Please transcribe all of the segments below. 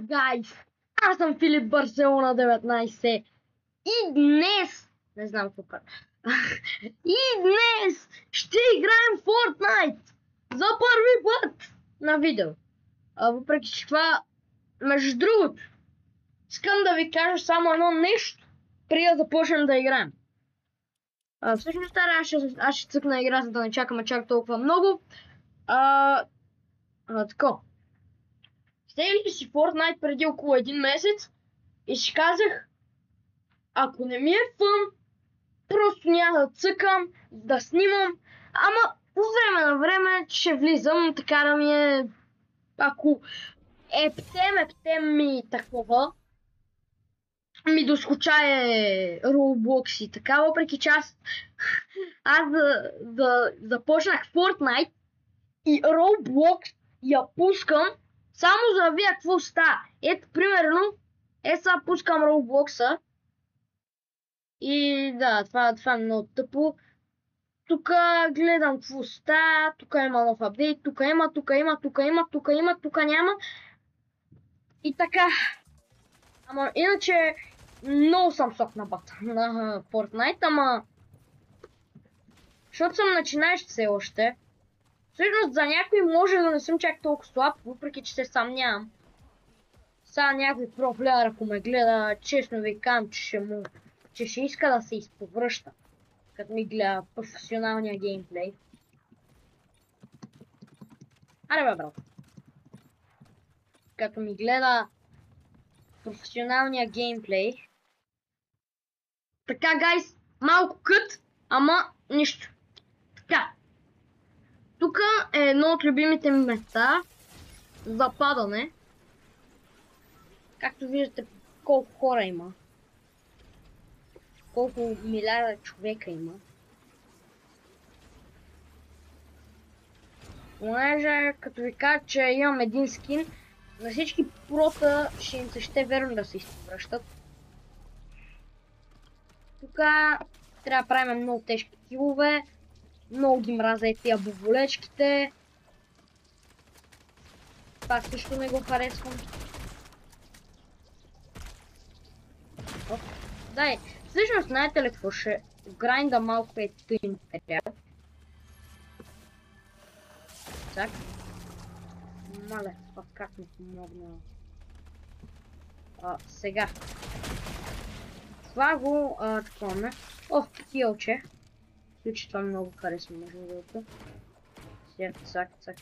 Гайс! Аз съм Филип Барселона 19 и днес... Не знам какво правя. И днес ще играем Fortnite за първи път на видео. Въпреки че това, между другото, искам да ви кажа само едно нещо, преди да започнем да играем. Всъщност аз ще цъкна игра, за да не чакаме чак толкова много. Тако. Стейли си Fortnite преди около един месец и си казах, ако не ми е фън, просто няма да цъкам, да снимам, ама по време на време ще влизам, така да ми е, ако ептем ми такова, ми доскучае Roblox и така, въпреки че аз да започнах Fortnite и Roblox я пускам, само за да видя какво става. Ето, примерно, сега пускам Roblox-а и да, това е много тъпо. Тук гледам какво става, тук има нов апдейт, тук има, тук няма. И така. Ама иначе много съм сок на бата на Fortnite, ама защото съм начинаещ все още. Всъщност за някой може да не съм чак толкова слаб, въпреки че се съмнявам. Сега някой проплеер, ако ме гледа, честно ви казвам, че ще иска да се изповръща, като ми гледа професионалния геймплей. Аре бе, брат. Като ми гледа професионалния геймплей. Така, гайс, малко кът, ама нищо. Така. Тук е едно от любимите ми места за падане. Както виждате, колко хора има. Колко милиарда човека има. Понеже, като ви кажа, че имам един скин, на всички прота ще им се ще верно да се изповръщат. Тук трябва да правим много тежки килове. Много ги мразя тия боболечките. Пак също не го харесвам. Дай, всъщност знаете ли какво ще грайнда малко е тъй материал. Так. Мале, пак как ми помогна. Сега. Това го такова. О, килче. Ключи, това много харесва, между другото. Сега, цак. Цак.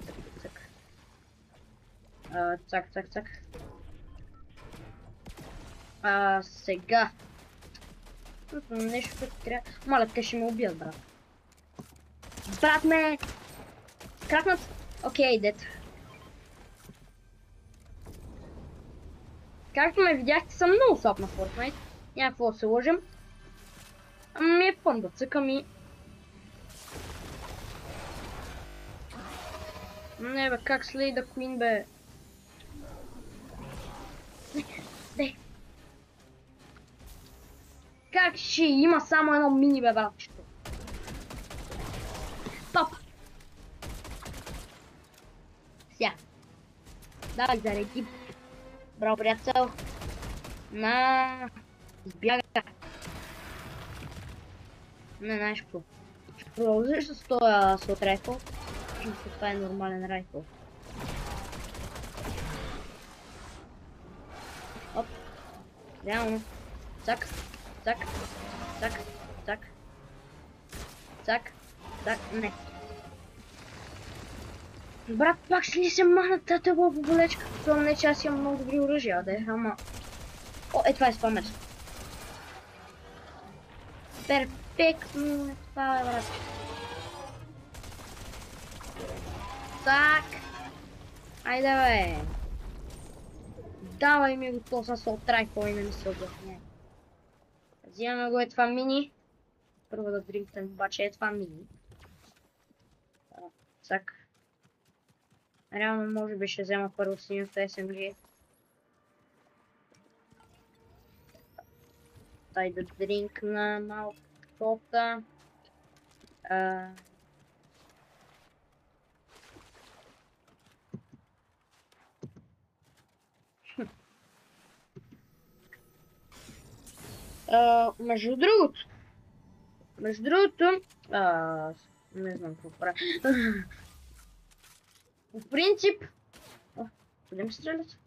Сега. Тут нещо, което трябва... Маля, те ще ме убият, брат. Брат ме! Кракнат? Окей, дет. Както ме видяхте, съм много слаб на Fortnite. Няма какво да се лъжим. Ама ми е фън да цъкам и... Не бе, как Slay the Queen бе? Не. Как ще има само едно мини бе, братчето? Топ! Ся. Давай, зареди. Браво, приятел. На... Избяга. Не знаеш какво. Ще продължиш с този слот райфъл. Това е нормален райфъл. Оп. Реално. Цак. Не. Брат, пак ще ли се махнат тази боболечка? Това не, че аз имам много добри оръжия, да е, ама... О, това е спамерско. Перфектно е това, брат. Так. Айде, бе. Давай ми го то с отрайфъл и не ми се обясня. Взимаме го това мини. Първо да дринкнем обаче това мини. Цак. Реално може би ще взема първо синьото SMG. Дай да дринкна малко кота. Между другото, не знам какво правя. По принцип... Къде ме стрелят?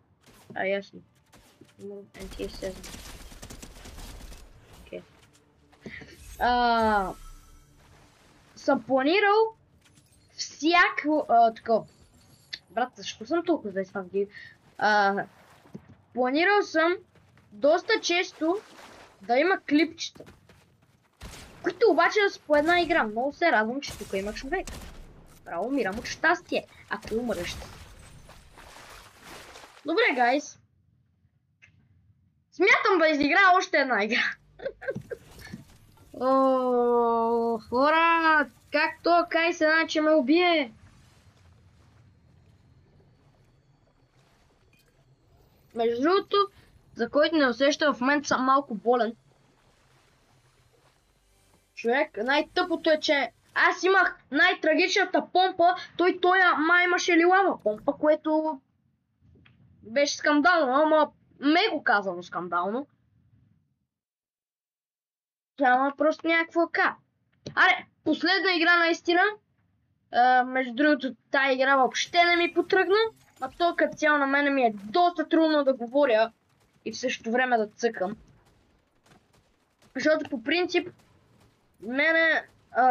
Ясно. NTS7. Окей. Съм планирал всяко... такова. Брат, защо съм толкова да съм ги? Планирал съм доста често да има клипчета, които обаче да са по една игра. Много се радвам, че тук има човек. Право умирам от щастие, ако умреш. Добре, гайс. Смятам да изиграя още една игра. Хора, как то кай се че ме убие? Между другото, за който не усеща, в момента съм малко болен. Човек, най-тъпото е, че аз имах най-трагичната помпа, той май имаше лилава помпа, което беше скандално, ама меко казано скандално. Ама просто някаква ка. Аре, последна игра наистина. Между другото, тая игра въобще не ми потръгна, а то като цяло на мене ми е доста трудно да говоря и в същото време да цъкам. Защото по принцип, мене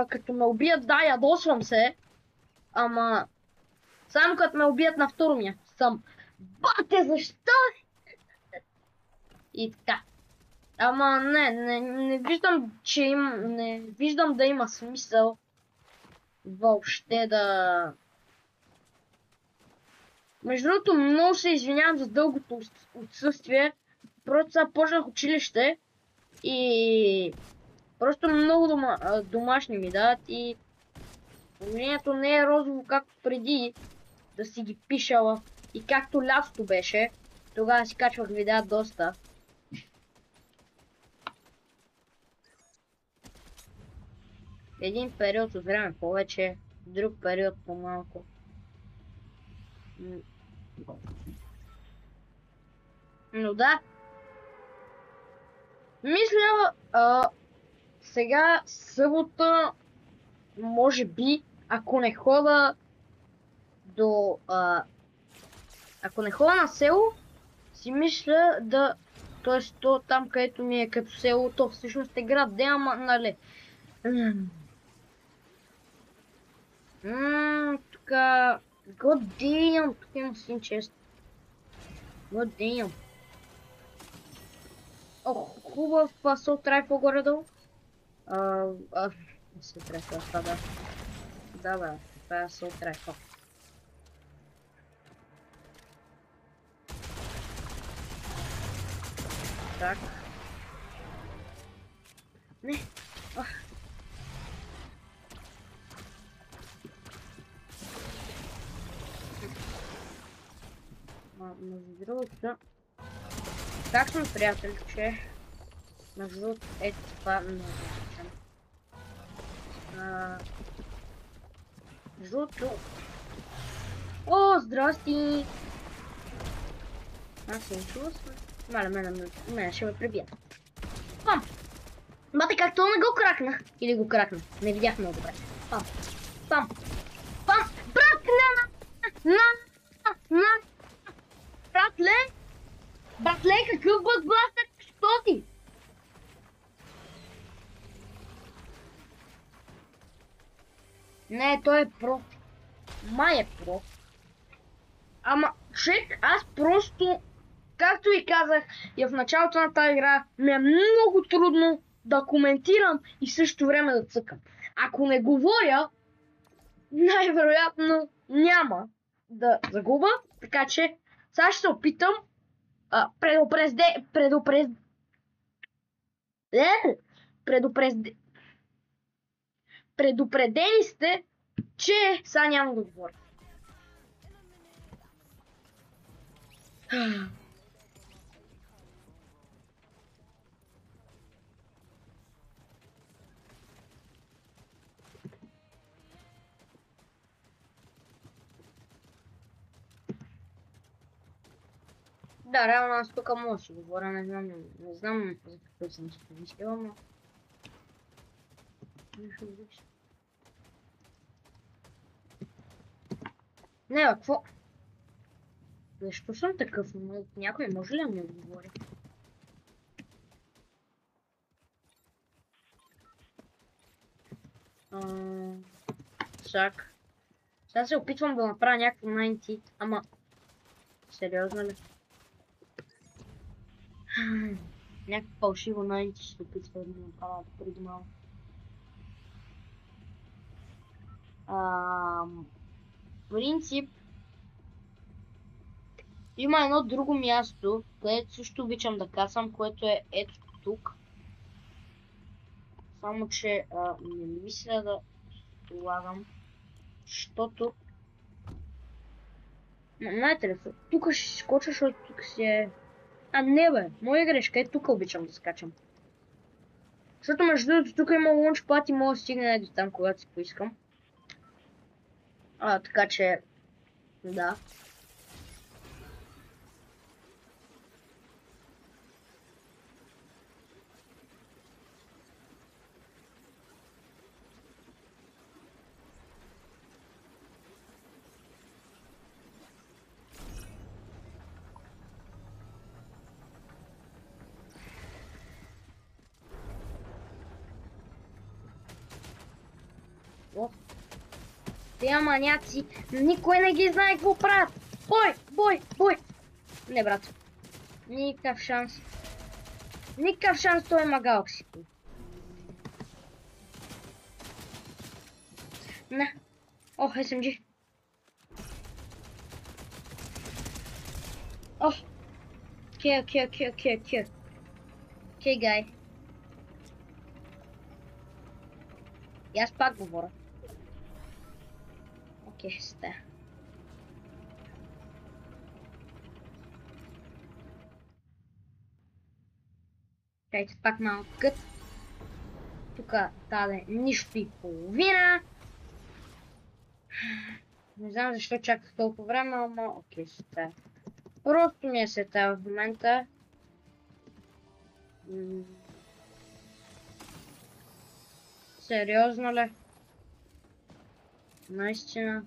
като ме убият, да, ядосвам се, ама само като ме убият на второ място съм: бате, защо? И така. Ама не виждам, не виждам да има смисъл въобще да... Между другото, много се извинявам за дългото отсъствие. Просто сега почнах училище и просто много домашни ми дадат и положението не е розово както преди да си ги пишала и както лятото беше. Тогава си качвах видеа доста. Един период от време повече, друг период по-малко. Но да. Мисля, сега събота, може би, ако не хода до... ако не хода на село, си мисля да... Тоест, то там, където ми е като село, то всъщност е град, де, ама, нали... Тука... God damn, тук има син чест. God damn. Хубав асолт райфъл горе-долу. Асолт райфъл, това да. Да, бе, това е асолт райфъл. Так. Не. Между другото, как съм приятел, че между другото това много обичам. Между другото... О, здрасти! Аз се ничува сме. Маля, мене ще ме пребият. Пам! Бате, как това не го кракна? Или го кракна? Не видях много добре. Пам! Пам! Пам! Брат, на! Братле, какъв бъдбластък? Що ти? Не, той е про. Май е про. Ама, човек, аз просто, както ви казах и в началото на тази игра, ми е много трудно да коментирам и в същото време да цъкам. Ако не говоря, най-вероятно няма да загуба, така че сега ще се опитам. Предупредени сте, че сега няма да говоря. Да, реално аз тук мога да си говоря, не знам за какво съм си помислила, но... Не, бе, какво? Защо съм такъв? Някой може ли да ми отговори? Чак. Сега се опитвам да направя някакво 90, ама... Сериозно ли? Някакво фалшиво 90 ще опитвам да направя преди малко. Принцип... Има едно друго място, където също обичам да кацам, което е ето тук. Само че не мисля да полагам, защото... Знаете ли, тук ще скоча, защото тук си е... Не бе, моя грешка е, тук обичам да скачам. Защото между другото тук има лаунчпад и мога да стигне до там, когато си поискам. Така че... Да. Тия маняци, никой не ги знае какво правят. Бой! Не, брат. Никакъв шанс. Никакъв шанс той има галакси. Не. Ох, SMG. Ох. Kill. Окей, гай. И аз пак говоря. Окей, сте. Чайте пак малко кът. Тук даде нищо и половина. Не знам защо чаках толкова време, ама окей, сте. Просто ми е сета в момента. Сериозно ли? Наистина.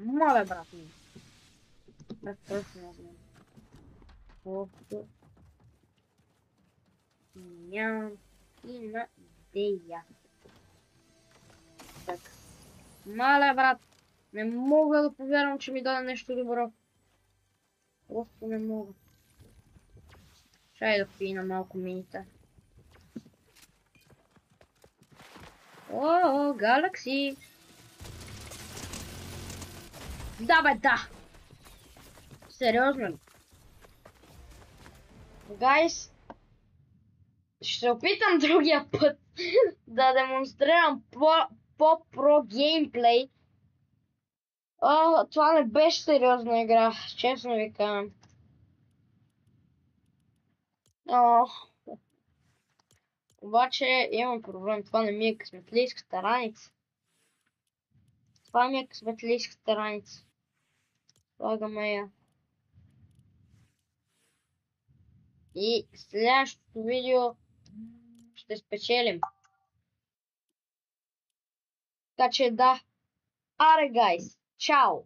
Моля, брат ми. Аз просто не знам. Просто нямам и на идея. Так. Маля, брат. Не мога да повярвам, че ми даде нещо добро. Просто не мога. Чай да пина малко мините. О, Галакси! Да, бе, да! Сериозно ли? Гайс, ще се опитам другия път да демонстрирам по-про геймплей. Това не беше сериозна игра, честно ви казвам. Обаче имам проблем, това не ми е късметлийската раница. Това ми е късметлийската раница. Слагаме я. И следващото видео ще спечелим. Така че да. Аре, гайс. Чао!